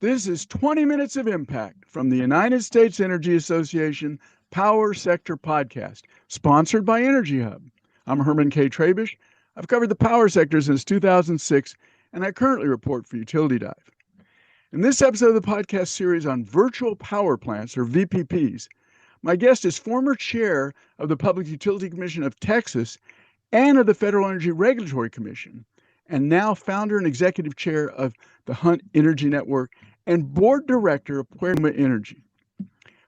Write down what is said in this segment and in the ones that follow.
This is 20 Minutes of Impact from the United States Energy Association Power Sector Podcast, sponsored by Energy Hub. I'm Herman K. Trabish. I've covered the power sector since 2006, and I currently report for Utility Dive. In this episode of the podcast series on virtual power plants, or VPPs, my guest is former chair of the Public Utility Commission of Texas and of the Federal Energy Regulatory Commission, and now founder and executive chair of the Hunt Energy Network and board director of Puerto Energy.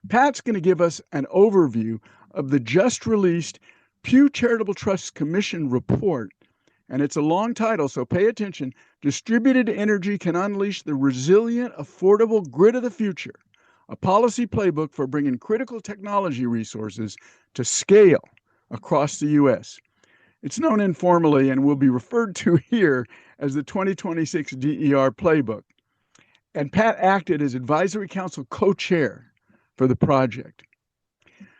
Pat's going to give us an overview of the just released Pew Charitable Trusts Commission report, and it's a long title, so pay attention. Distributed Energy Can Unleash the Resilient, Affordable Grid of the Future, a policy playbook for bringing critical technology resources to scale across the U.S. It's known informally and will be referred to here as the 2026 DER Playbook. And Pat acted as advisory council co-chair for the project.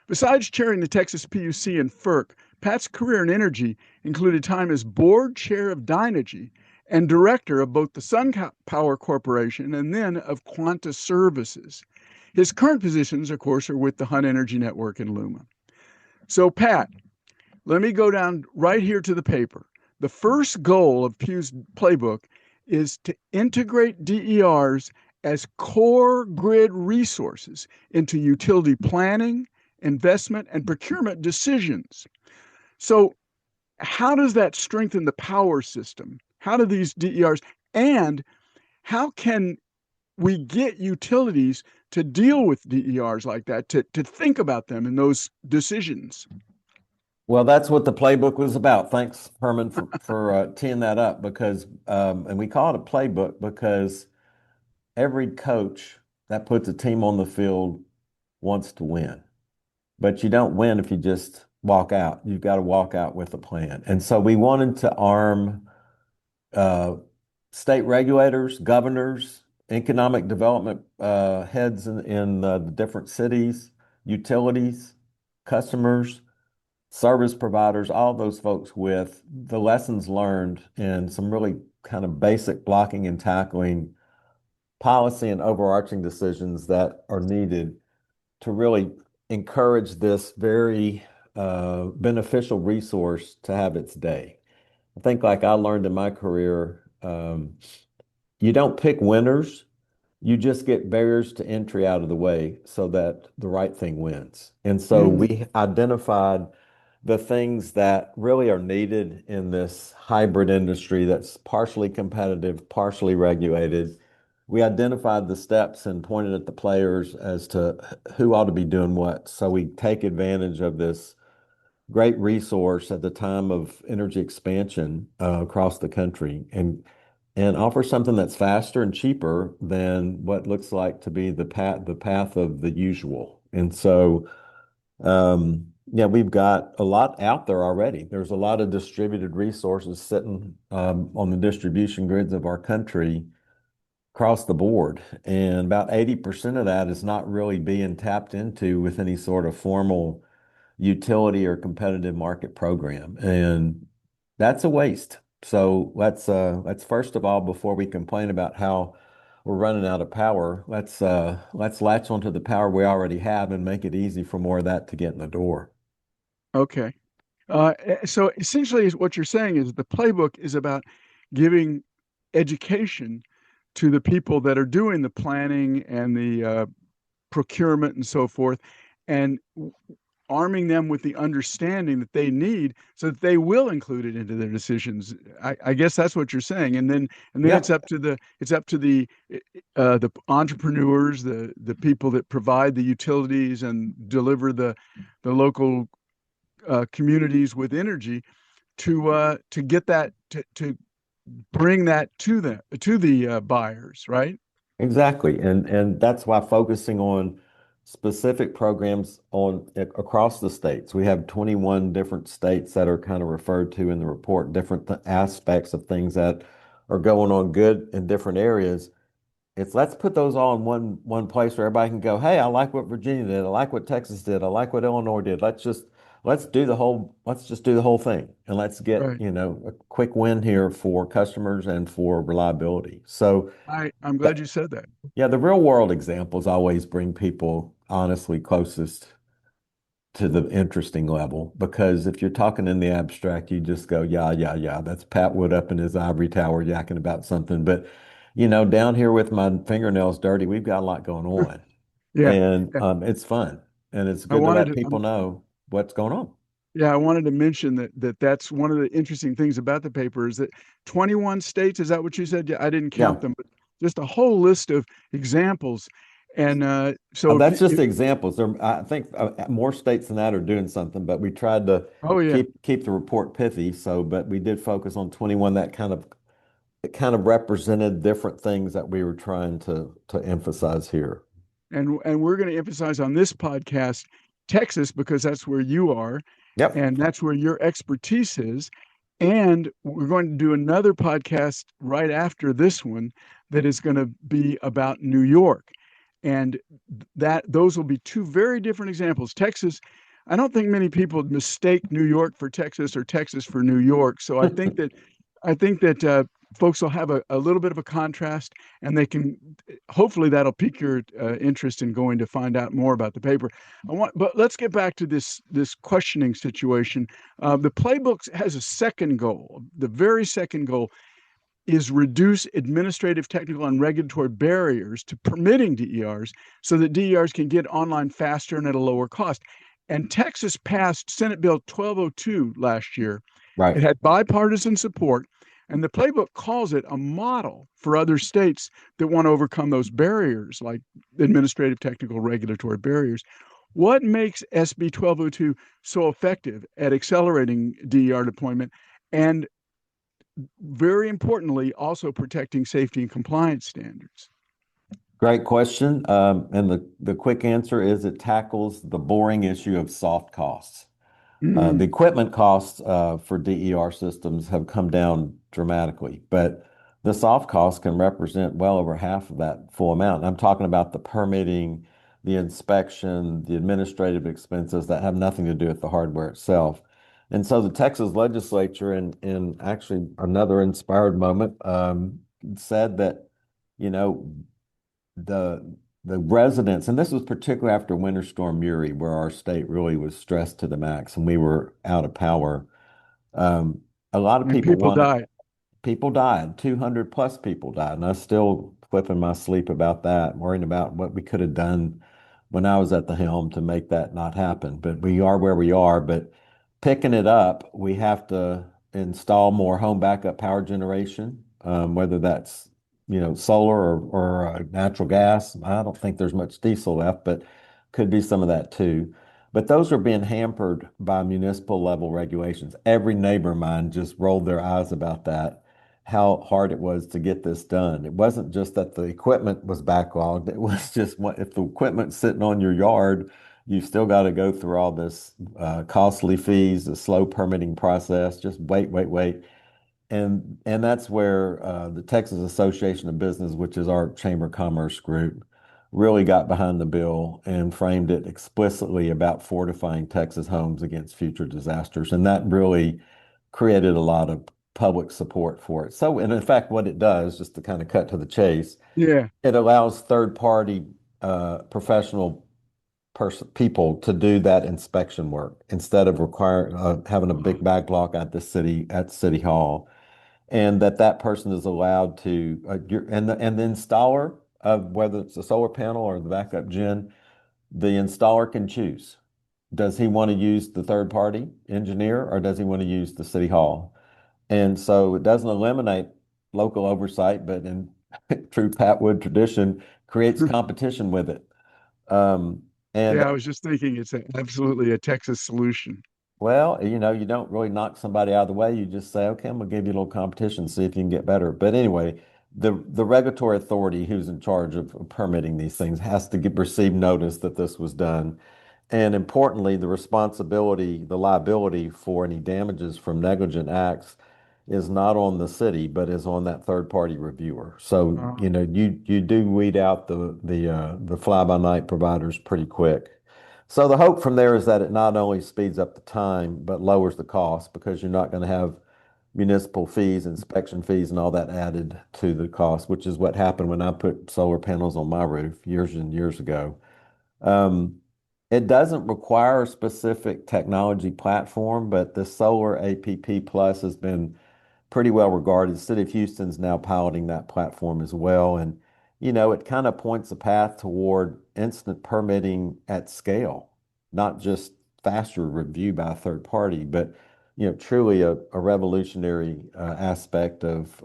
Besides chairing the Texas PUC and FERC, Pat's career in energy included time as board chair of Dynegy and director of both the Sun Power Corporation and then of Quanta Services. His current positions, of course, are with the Hunt Energy Network and LUMA. So, Pat, let me go down right here to the paper. The first goal of Pew's playbook is to integrate DERs as core grid resources into utility planning, investment, and procurement decisions. So how does that strengthen the power system? How do these DERs, and how can we get utilities to deal with DERs like that, to think about them in those decisions? Well, that's what the playbook was about. Thanks, Herman, for teeing that up, because, and we call it a playbook because every coach that puts a team on the field wants to win. But you don't win if you just walk out. You've got to walk out with a plan. And so we wanted to arm state regulators, governors, economic development heads in the different cities, utilities, customers, service providers, all those folks with the lessons learned and some really kind of basic blocking and tackling policy and overarching decisions that are needed to really encourage this very beneficial resource to have its day. I think, like I learned in my career, you don't pick winners, you just get barriers to entry out of the way so that the right thing wins. And so we identified the things that really are needed in this hybrid industry that's partially competitive, partially regulated. We identified the steps and pointed at the players as to who ought to be doing what. So we take advantage of this great resource at the time of energy expansion across the country and offer something that's faster and cheaper than what looks like to be the path of the usual. And so yeah, we've got a lot out there already. There's a lot of distributed resources sitting on the distribution grids of our country across the board. And about 80% of that is not really being tapped into with any sort of formal utility or competitive market program. And that's a waste. So let's first of all, before we complain about how we're running out of power, let's latch onto the power we already have and make it easy for more of that to get in the door. Okay. So essentially what you're saying is the playbook is about giving education to the people that are doing the planning and the procurement and so forth, and arming them with the understanding that they need so that they will include it into their decisions. I guess that's what you're saying. And then Yeah. it's up to the entrepreneurs, the people that provide the utilities and deliver the local communities with energy to get that to bring that to the buyers, right? Exactly. And that's why focusing on specific programs across the states. We have 21 different states that are kind of referred to in the report, different aspects of things that are going on good in different areas. It's let's put those all in one place where everybody can go, hey, I like what Virginia did. I like what Texas did. I like what Illinois did. Let's let's just do the whole thing and let's get, Right. a quick win here for customers and for reliability. So I'm glad that, you said that. yeah, the real world examples always bring people honestly closest to the interesting level because if you're talking in the abstract, you just go, yeah, yeah, yeah, that's Pat Wood up in his ivory tower yakking about something. But, down here with my fingernails dirty, we've got a lot going on. Yeah. And Yeah. it's fun. And it's I good to wanted let to. people know what's going on. Yeah, I wanted to mention that's one of the interesting things about the paper is that 21 states, is that what you said? Yeah, I didn't count Yeah. them, but just a whole list of examples. And so That's just examples. I think more states than that are doing something, but we tried to oh yeah, keep the report pithy. So, but we did focus on 21 that kind of represented different things that we were trying to emphasize here. and we're going to emphasize on this podcast Texas because that's where you are, Yep. and that's where your expertise is. And we're going to do another podcast right after this one that is going to be about New York. And that those will be two very different examples. Texas, I don't think many people mistake New York for Texas or Texas for New York. So I think that folks will have a little bit of a contrast, and they can hopefully that'll pique your interest in going to find out more about the paper. But let's get back to this questioning situation. The playbook has a second goal. The very second goal is reduce administrative, technical, and regulatory barriers to permitting DERs so that DERs can get online faster and at a lower cost. And Texas passed Senate Bill 1202 last year. Right. It had bipartisan support, and the playbook calls it a model for other states that want to overcome those barriers, like administrative, technical, regulatory barriers. What makes SB 1202 so effective at accelerating DER deployment and very importantly, also protecting safety and compliance standards? Great question. And the quick answer is it tackles the boring issue of soft costs. The Mm, equipment costs for DER systems have come down dramatically, but the soft costs can represent well over half of that full amount. I'm talking about the permitting, the inspection, the administrative expenses that have nothing to do with the hardware itself. And so the Texas legislature, in actually another inspired moment, said that, you know, the the residents, and this was particularly after Winter Storm Uri, where our state really was stressed to the max and we were out of power. Um, a lot of and people people wanted, died. people died, 200 plus people died. And I still flip in my sleep about that, worrying about what we could have done when I was at the helm to make that not happen. But we are where we are. But picking it up, we have to install more home backup power generation, whether that's solar or natural gas. I don't think there's much diesel left, but could be some of that too. But those are being hampered by municipal level regulations. Every neighbor of mine just rolled their eyes about that, how hard it was to get this done. It wasn't just that the equipment was backlogged. It was just if the equipment's sitting on your yard, you've still got to go through all this costly fees, the slow permitting process. Just wait, wait, wait. And that's where the Texas Association of Business, which is our Chamber of Commerce group, really got behind the bill and framed it explicitly about fortifying Texas homes against future disasters. And that really created a lot of public support for it. So, and in fact, what it does, just to kind of cut to the chase, Yeah. it allows third-party professional people to do that inspection work instead of having a Uh-huh. big backlog at City Hall, and that person is allowed to and the installer of whether it's a solar panel or the backup gen, the installer can choose. Does he want to use the third party engineer or does he want to use the city hall? And so it doesn't eliminate local oversight, but in true Pat Wood tradition, creates competition with it. Um, and Yeah, I was just thinking it's absolutely a Texas solution. Well, you don't really knock somebody out of the way. You just say, okay, I'm gonna give you a little competition, see if you can get better. But anyway, the regulatory authority who's in charge of permitting these things has to receive notice that this was done. And importantly, the responsibility, the liability for any damages from negligent acts is not on the city, but is on that third party reviewer. So, Uh, you do weed out the fly by night providers pretty quick. So the hope from there is that it not only speeds up the time, but lowers the cost because you're not going to have municipal fees, inspection fees, and all that added to the cost, which is what happened when I put solar panels on my roof years and years ago. Um, it doesn't require a specific technology platform, but the Solar APP Plus has been pretty well regarded. The city of Houston's now piloting that platform as well. And, it kind of points a path toward instant permitting at scale, not just faster review by a third party, but, truly a revolutionary aspect of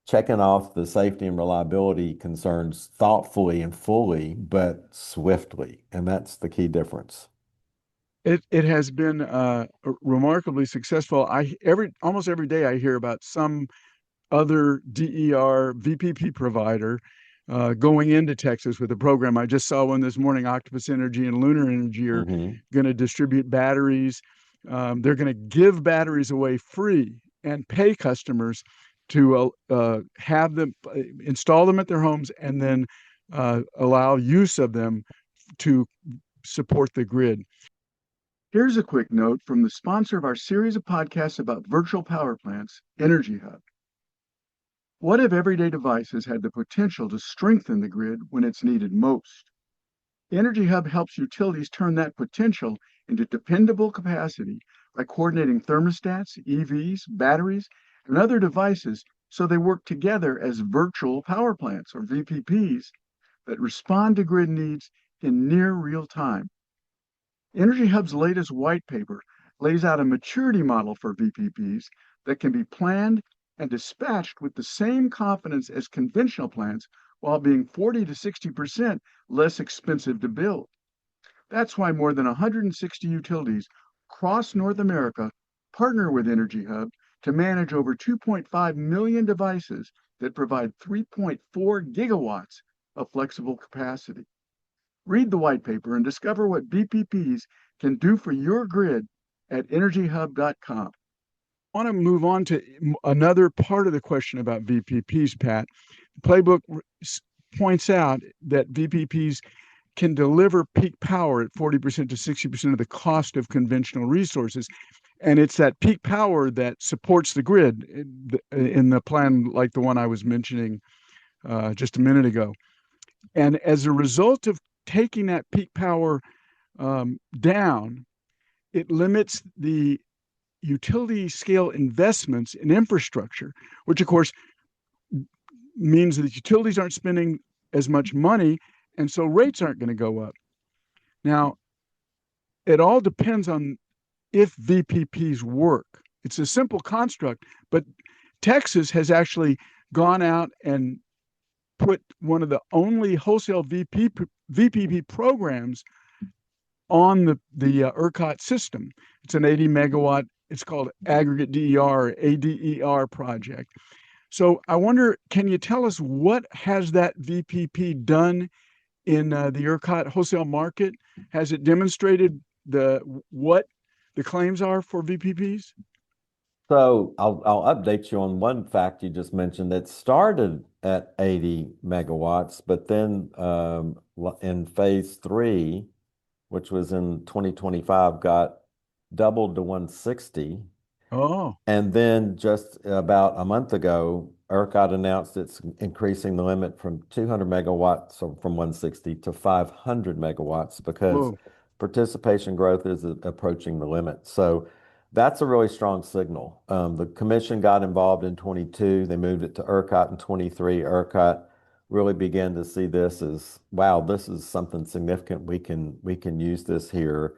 checking off the safety and reliability concerns thoughtfully and fully, but swiftly. And that's the key difference. It has been remarkably successful. Almost every day I hear about some other DER VPP provider going into Texas with a program. I just saw one this morning. Octopus Energy and Lunar Energy are Hmm. going to distribute batteries. They're going to give batteries away free and pay customers to have them install them at their homes and then allow use of them to support the grid. Here's a quick note from the sponsor of our series of podcasts about virtual power plants, Energy Hub. What if everyday devices had the potential to strengthen the grid when it's needed most? Energy Hub helps utilities turn that potential into dependable capacity by coordinating thermostats, EVs, batteries, and other devices so they work together as virtual power plants or VPPs that respond to grid needs in near real time. Energy Hub's latest white paper lays out a maturity model for VPPs that can be planned and dispatched with the same confidence as conventional plants while being 40 to 60% less expensive to build. That's why more than 160 utilities across North America partner with Energy Hub to manage over 2.5 million devices that provide 3.4 gigawatts of flexible capacity. Read the white paper and discover what VPPs can do for your grid at energyhub.com. I want to move on to another part of the question about VPPs, Pat. The playbook points out that VPPs can deliver peak power at 40% to 60% of the cost of conventional resources. And it's that peak power that supports the grid in the plan like the one I was mentioning just a minute ago. And as a result of taking that peak power down, it limits the utility scale investments in infrastructure, which of course means that utilities aren't spending as much money, and so rates aren't going to go up. Now, it all depends on if VPPs work. It's a simple construct, but Texas has actually gone out and put one of the only wholesale VPP programs on the ERCOT system. It's an 80 megawatt, it's called Aggregate DER, ADER project. So I wonder, can you tell us what has that VPP done in the ERCOT wholesale market? Has it demonstrated what the claims are for VPPs? So I'll update you on one fact you just mentioned that started at 80 megawatts, but then in phase three, which was in 2025, got doubled to 160. Oh, And then just about a month ago, ERCOT announced it's increasing the limit from 200 megawatts, so from 160 to 500 megawatts because whoa. participation growth is approaching the limit. So that's a really strong signal. The commission got involved in 22. They moved it to ERCOT in 23. ERCOT really began to see this as, wow, this is something significant. We can use this here.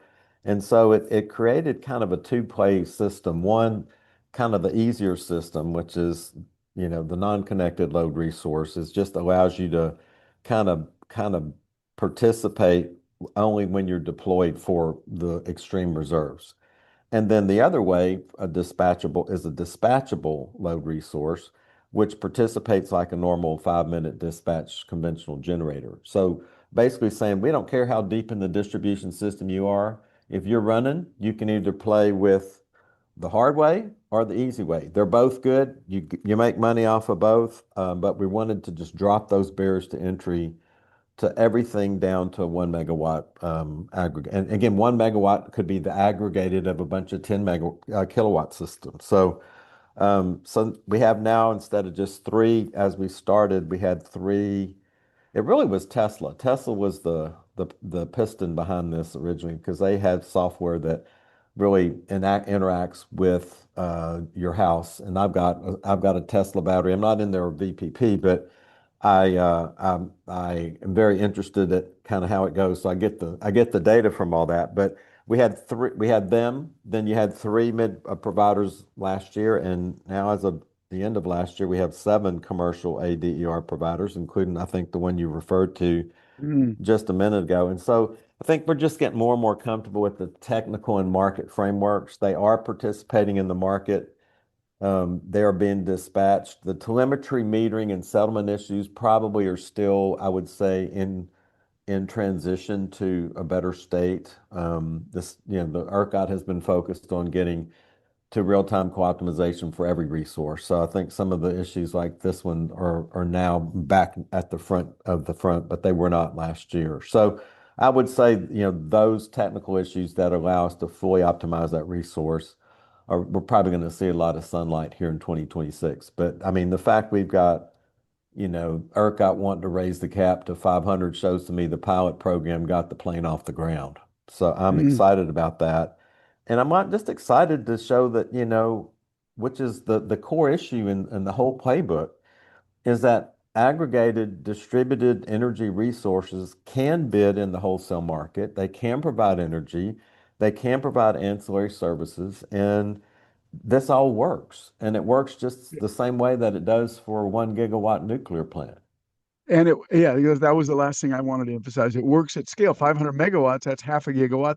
And so it created kind of a two-play system. One, kind of the easier system, which is, the non-connected load resources, just allows you to kind of participate only when you're deployed for the extreme reserves. And then the other way, a dispatchable load resource, which participates like a normal 5-minute dispatch conventional generator. So basically saying we don't care how deep in the distribution system you are. If you're running, you can either play with the hard way or the easy way. They're both good. You make money off of both, but we wanted to just drop those barriers to entry to everything down to 1 megawatt aggregate. And again, 1 megawatt could be the aggregated of a bunch of 10 kilowatt systems. So we have now, instead of just three as we started, we had three. It really was Tesla. Tesla was the piston behind this originally because they had software that really interacts with your house. And I've got a Tesla battery. I'm not in their VPP, but I am very interested at kind of how it goes. So I get the data from all that. But we had them. Then you had three mid providers last year, and now as of the end of last year, we have seven commercial ADER providers, including I think the one you referred to Mm. just a minute ago. And so I think we're just getting more and more comfortable with the technical and market frameworks. They are participating in the market. They are being dispatched. The telemetry metering and settlement issues probably are still, I would say, in transition to a better state. The ERCOT has been focused on getting to real-time co-optimization for every resource. So I think some of the issues like this one are now back at the front, but they were not last year. So I would say, those technical issues that allow us to fully optimize that resource we're probably going to see a lot of sunlight here in 2026. But I mean, the fact we've got, ERCOT wanting to raise the cap to 500 shows to me the pilot program got the plane off the ground. So I'm Mm. excited about that. And I'm not just excited to show that, which is the core issue in the whole playbook, is that aggregated distributed energy resources can bid in the wholesale market. They can provide energy. They can provide ancillary services. And this all works. And it works just the same way that it does for a 1 gigawatt nuclear plant. And yeah, because that was the last thing I wanted to emphasize. It works at scale, 500 megawatts. That's half a gigawatt.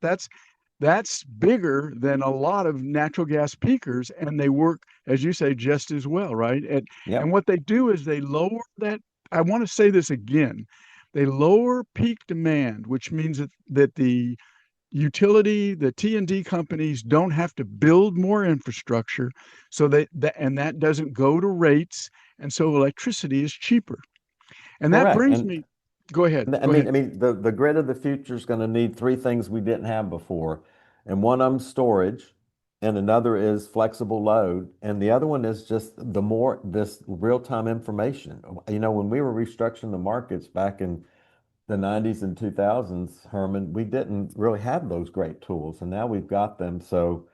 That's bigger than a lot of natural gas peakers, and they work, as you say, just as well, right? And Yep. what they do is they lower that. I want to say this again. They lower peak demand, which means that the utility, the T&D companies don't have to build more infrastructure, so that doesn't go to rates, and so electricity is cheaper. And that Correct. brings me, go ahead, I go mean, ahead. I mean, the grid of the future is going to need three things we didn't have before, and one of them storage, and another is flexible load, and the other one is just this real-time information. When we were restructuring the markets back in the 90s and 2000s, Herman, we didn't really have those great tools, and now we've got them. So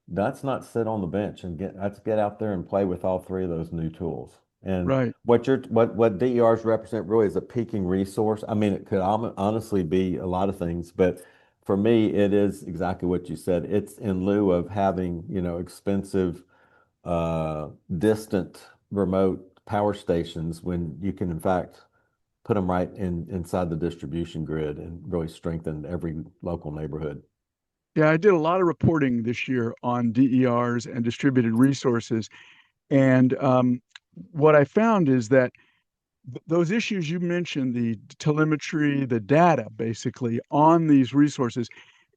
let's not sit on the bench and let's get out there and play with all three of those new tools. And Right. what DERs represent really is a peaking resource. I mean, it could honestly be a lot of things, but for me, it is exactly what you said. It's in lieu of having, expensive, distant, remote power stations when you can, in fact, put them right inside the distribution grid and really strengthen every local neighborhood. Yeah, I did a lot of reporting this year on DERs and distributed resources. And what I found is that those issues you mentioned, the telemetry, the data basically on these resources,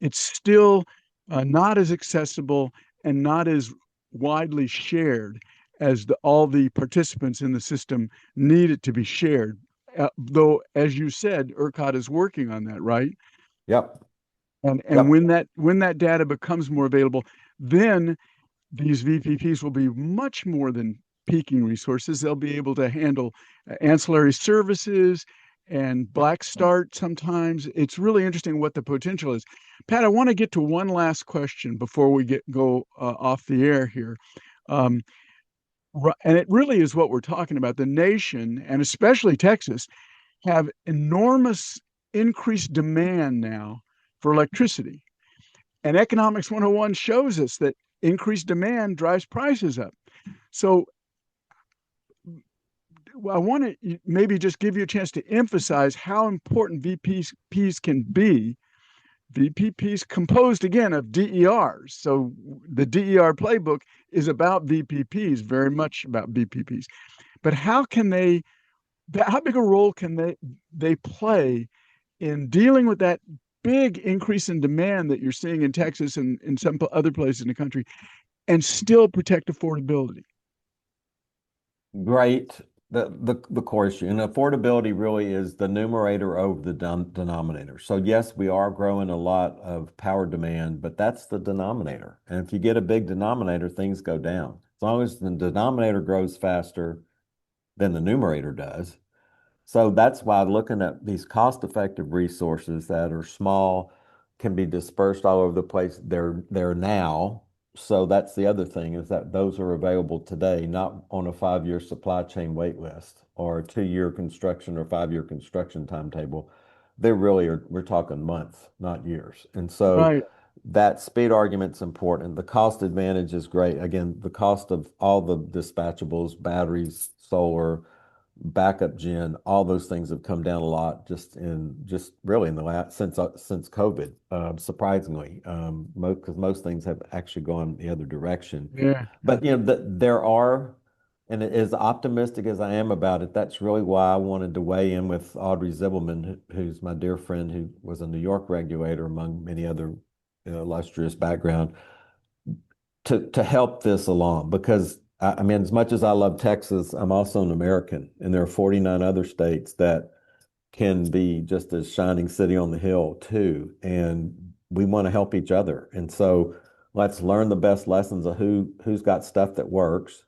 it's still not as accessible and not as widely shared as all the participants in the system need it to be shared. Though, as you said, ERCOT is working on that, right? Yep. And Yep. when that data becomes more available, then these VPPs will be much more than peaking resources. They'll be able to handle ancillary services and black start sometimes. It's really interesting what the potential is. Pat, I want to get to one last question before we go off the air here. Um, and it really is what we're talking about. The nation, and especially Texas, have enormous increased demand now for electricity. And Economics 101 shows us that increased demand drives prices up. So I want to maybe just give you a chance to emphasize how important VPPs can be. VPPs composed again of DERs. So the DER playbook is about VPPs, very much about VPPs. But how big a role can they play in dealing with that big increase in demand that you're seeing in Texas and in some other places in the country and still protect affordability? Great, the core issue. And affordability really is the numerator over the denominator. So yes, we are growing a lot of power demand, but that's the denominator. And if you get a big denominator, things go down. As long as the denominator grows faster than the numerator does. So that's why looking at these cost-effective resources that are small, can be dispersed all over the place. They're there now. So that's the other thing, is that those are available today, not on a 5-year supply chain wait list or a 2-year construction or 5-year construction timetable. They really are, we're talking months, not years. And so Right. that speed argument's important. The cost advantage is great. Again, the cost of all the dispatchables, batteries, solar, backup gen, all those things have come down a lot just really in the last since COVID, surprisingly, because most things have actually gone the other direction. Yeah. But there are, and as optimistic as I am about it, that's really why I wanted to weigh in with Audrey Zibelman, who's my dear friend, who was a New York regulator among many other illustrious background, to help this along, because I mean, as much as I love Texas, I'm also an American, and there are 49 other states that can be just a shining city on the hill too, and we want to help each other. And so let's learn the best lessons of who's got stuff that works.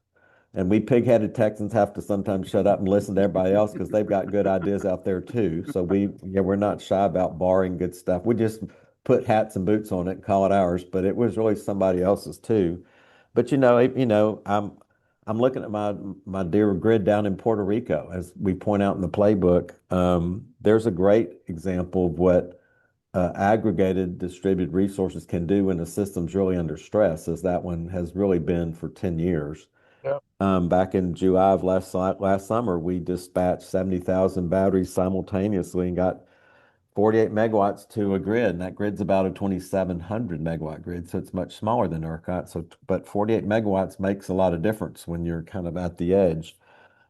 And we pig-headed Texans have to sometimes shut up and listen to everybody else because they've got good ideas out there too. So we're not shy about borrowing good stuff. We just put hats and boots on it and call it ours, but it was really somebody else's too. But I'm looking at my dear grid down in Puerto Rico, as we point out in the playbook. There's a great example of what aggregated distributed resources can do when the system's really under stress, as that one has really been for 10 years. Yep. Back in July of last summer, we dispatched 70,000 batteries simultaneously and got 48 megawatts to a grid, and that grid's about a 2,700 megawatt grid, so it's much smaller than ERCOT. But 48 megawatts makes a lot of difference when you're kind of at the edge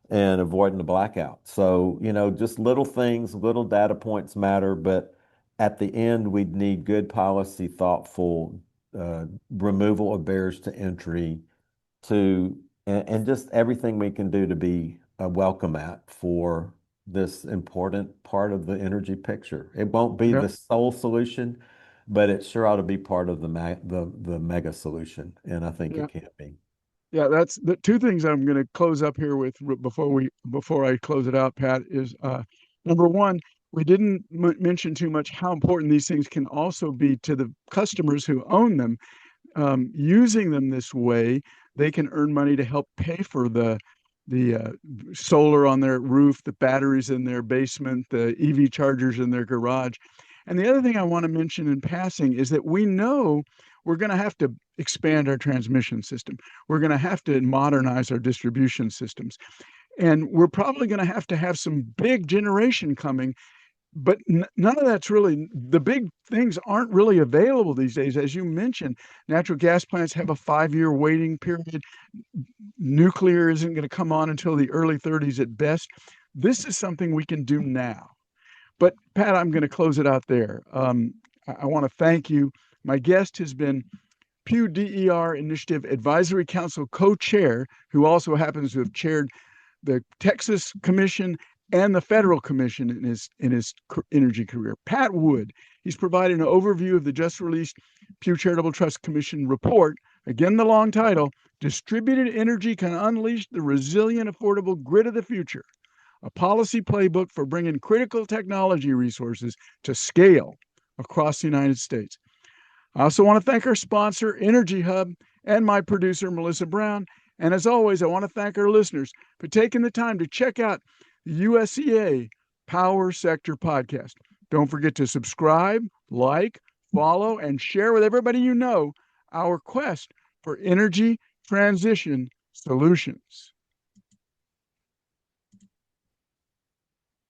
and avoiding the blackout. So, just little things, little data points matter, but at the end, we'd need good policy, thoughtful removal of barriers to entry, and just everything we can do to be a welcome at for this important part of the energy picture. It won't be Yep. the sole solution, but it sure ought to be part of the mega solution, and I think Yeah. it can be. Yeah, that's the two things I'm going to close up here with before I close it out, Pat, is number one, we didn't mention too much how important these things can also be to the customers who own them. Using them this way, they can earn money to help pay for the solar on their roof, the batteries in their basement, the EV chargers in their garage. And the other thing I want to mention in passing is that we know we're going to have to expand our transmission system. We're going to have to modernize our distribution systems. And we're probably going to have some big generation coming, but none of that's really, the big things aren't really available these days. As you mentioned, natural gas plants have a 5-year waiting period. Nuclear isn't going to come on until the early 30s at best. This is something we can do now. But Pat, I'm going to close it out there. I want to thank you. My guest has been Pew DER Initiative Advisory Council co-chair, who also happens to have chaired the Texas Commission and the Federal Commission in his energy career. Pat Wood. He's provided an overview of the just released Pew Charitable Trust Commission report. Again, the long title: Distributed Energy Can Unleash the Resilient, Affordable Grid of the Future, a policy playbook for bringing critical technology resources to scale across the United States. I also want to thank our sponsor, Energy Hub, and my producer, Melissa Brown. And as always, I want to thank our listeners for taking the time to check out the USEA Power Sector Podcast. Don't forget to subscribe, like, follow, and share with everybody you know our quest for energy transition solutions.